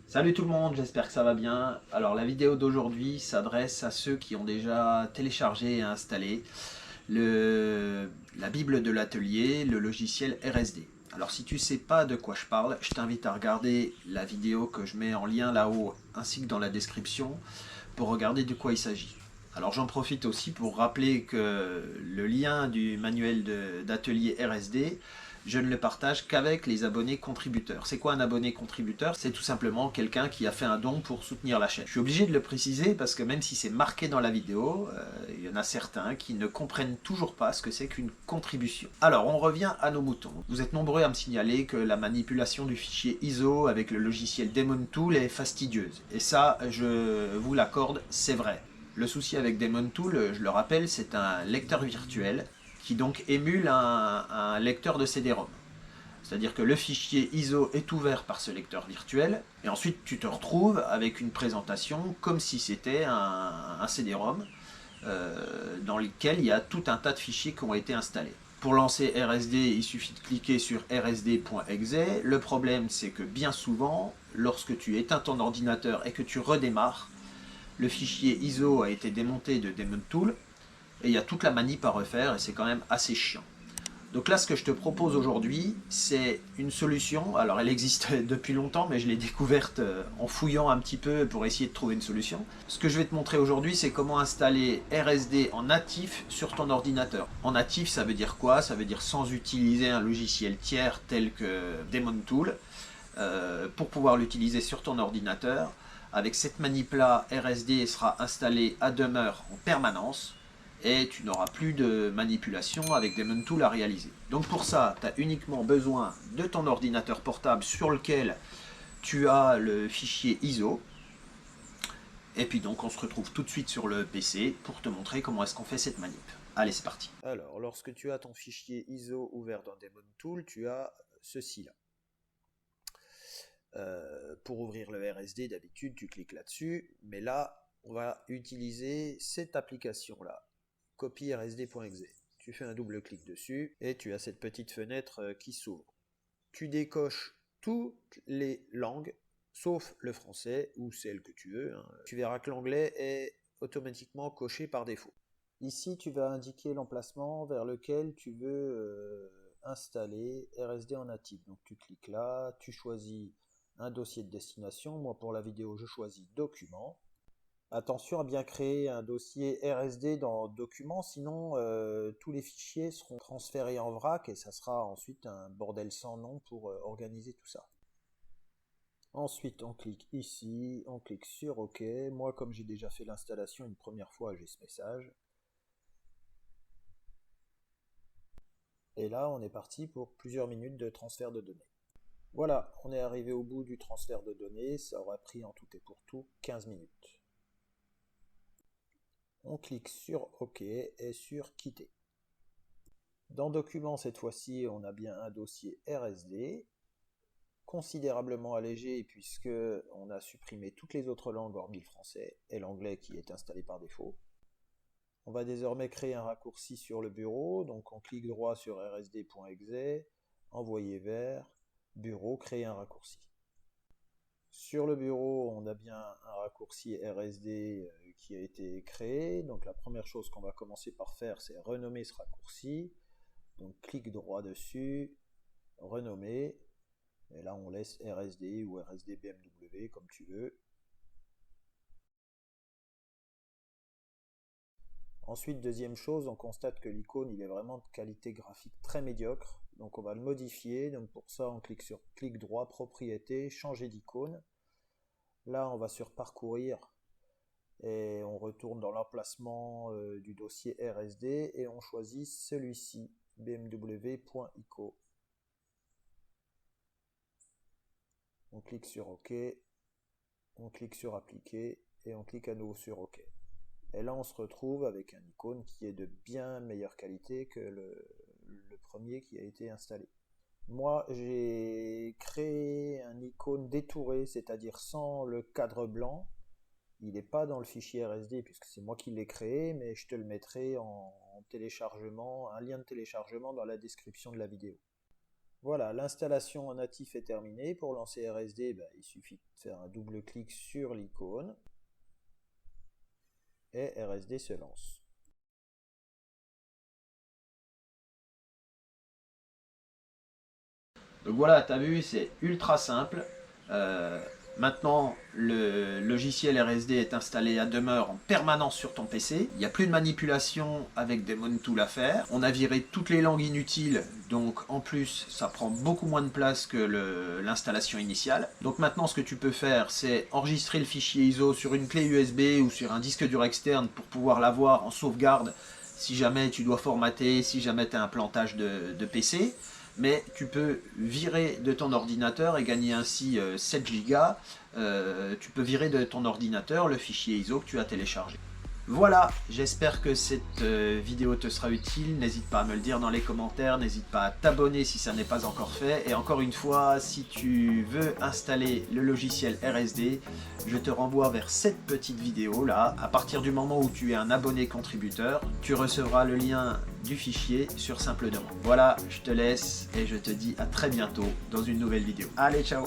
Salut tout le monde, j'espère que ça va bien. Alors la vidéo d'aujourd'hui s'adresse à ceux qui ont déjà téléchargé et installé la Bible de l'atelier, le logiciel RSD. Alors si tu sais pas de quoi je parle, je t'invite à regarder la vidéo que je mets en lien là-haut ainsi que dans la description pour regarder de quoi il s'agit. Alors j'en profite aussi pour rappeler que le lien du manuel d'atelier RSD, je ne le partage qu'avec les abonnés contributeurs. C'est quoi un abonné contributeur? C'est tout simplement quelqu'un qui a fait un don pour soutenir la chaîne. Je suis obligé de le préciser parce que même si c'est marqué dans la vidéo, il y en a certains qui ne comprennent toujours pas ce que c'est qu'une contribution. Alors on revient à nos moutons. Vous êtes nombreux à me signaler que la manipulation du fichier ISO avec le logiciel Daemon Tool est fastidieuse. Et ça, je vous l'accorde, c'est vrai. Le souci avec Daemon Tool, je le rappelle, c'est un lecteur virtuel qui donc émule un lecteur de CD-ROM. C'est-à-dire que le fichier ISO est ouvert par ce lecteur virtuel, et ensuite tu te retrouves avec une présentation comme si c'était un CD-ROM dans lequel il y a tout un tas de fichiers qui ont été installés. Pour lancer RSD, il suffit de cliquer sur rsd.exe. Le problème, c'est que bien souvent, lorsque tu éteins ton ordinateur et que tu redémarres, le fichier ISO a été démonté de Daemon Tool et il y a toute la manip à refaire et c'est quand même assez chiant. Donc là, ce que je te propose aujourd'hui, c'est une solution. Alors, elle existe depuis longtemps, mais je l'ai découverte en fouillant un petit peu pour essayer de trouver une solution. Ce que je vais te montrer aujourd'hui, c'est comment installer RSD en natif sur ton ordinateur. En natif, ça veut dire quoi? Ça veut dire sans utiliser un logiciel tiers tel que Daemon Tool, pour pouvoir l'utiliser sur ton ordinateur. Avec cette manip-là, RSD sera installé à demeure en permanence et tu n'auras plus de manipulation avec Daemon Tool à réaliser. Donc pour ça, tu as uniquement besoin de ton ordinateur portable sur lequel tu as le fichier ISO. Et puis donc on se retrouve tout de suite sur le PC pour te montrer comment est-ce qu'on fait cette manip. Allez, c'est parti. Alors, lorsque tu as ton fichier ISO ouvert dans Daemon Tool, tu as ceci là. Pour ouvrir le RSD, d'habitude, tu cliques là-dessus, mais là, on va utiliser cette application-là, copie rsd.exe. Tu fais un double clic dessus et tu as cette petite fenêtre qui s'ouvre. Tu décoches toutes les langues, sauf le français ou celle que tu veux. Tu verras que l'anglais est automatiquement coché par défaut. Ici, tu vas indiquer l'emplacement vers lequel tu veux installer RSD en natif. Donc tu cliques là, tu choisis un dossier de destination. Moi, pour la vidéo, je choisis Documents. Attention à bien créer un dossier RSD dans Documents, sinon tous les fichiers seront transférés en vrac et ça sera ensuite un bordel sans nom pour organiser tout ça. Ensuite, on clique ici, on clique sur OK. Moi, comme j'ai déjà fait l'installation une première fois, j'ai ce message. Et là, on est parti pour plusieurs minutes de transfert de données. Voilà, on est arrivé au bout du transfert de données, ça aura pris en tout et pour tout 15 minutes. On clique sur OK et sur Quitter. Dans Documents, cette fois-ci, on a bien un dossier RSD, considérablement allégé puisque on a supprimé toutes les autres langues hormis le français et l'anglais qui est installé par défaut. On va désormais créer un raccourci sur le bureau, donc on clique droit sur rsd.exe, envoyer vers, bureau, créer un raccourci. Sur le bureau, on a bien un raccourci RSD qui a été créé. Donc la première chose qu'on va commencer par faire, c'est renommer ce raccourci. Donc clic droit dessus, renommer. Et là, on laisse RSD ou RSD BMW comme tu veux. Ensuite, deuxième chose, on constate que l'icône il est vraiment de qualité graphique très médiocre. Donc on va le modifier. Donc pour ça, on clique sur clic droit, propriété, changer d'icône. Là, on va sur parcourir et on retourne dans l'emplacement du dossier RSD et on choisit celui-ci, bmw.ico. On clique sur OK, on clique sur appliquer et on clique à nouveau sur OK. Et là, on se retrouve avec un icône qui est de bien meilleure qualité que le premier qui a été installé. Moi, j'ai créé un icône détouré, c'est-à-dire sans le cadre blanc. Il n'est pas dans le fichier RSD puisque c'est moi qui l'ai créé, mais je te le mettrai en téléchargement, un lien de téléchargement dans la description de la vidéo. Voilà, l'installation en natif est terminée. Pour lancer RSD, il suffit de faire un double clic sur l'icône et RSD se lance. Donc voilà, tu as vu, c'est ultra simple. Maintenant, le logiciel RSD est installé à demeure en permanence sur ton PC. Il n'y a plus de manipulation avec des tools à faire. On a viré toutes les langues inutiles, donc en plus, ça prend beaucoup moins de place que l'installation initiale. Donc maintenant, ce que tu peux faire, c'est enregistrer le fichier ISO sur une clé USB ou sur un disque dur externe pour pouvoir l'avoir en sauvegarde si jamais tu dois formater, si jamais tu as un plantage de PC. Mais tu peux virer de ton ordinateur et gagner ainsi 7 Go. Tu peux virer de ton ordinateur le fichier ISO que tu as téléchargé. Voilà, j'espère que cette vidéo te sera utile. N'hésite pas à me le dire dans les commentaires, n'hésite pas à t'abonner si ça n'est pas encore fait. Et encore une fois, si tu veux installer le logiciel RSD, je te renvoie vers cette petite vidéo là. À partir du moment où tu es un abonné contributeur, tu recevras le lien du fichier sur simple demande. Voilà, je te laisse et je te dis à très bientôt dans une nouvelle vidéo. Allez, ciao!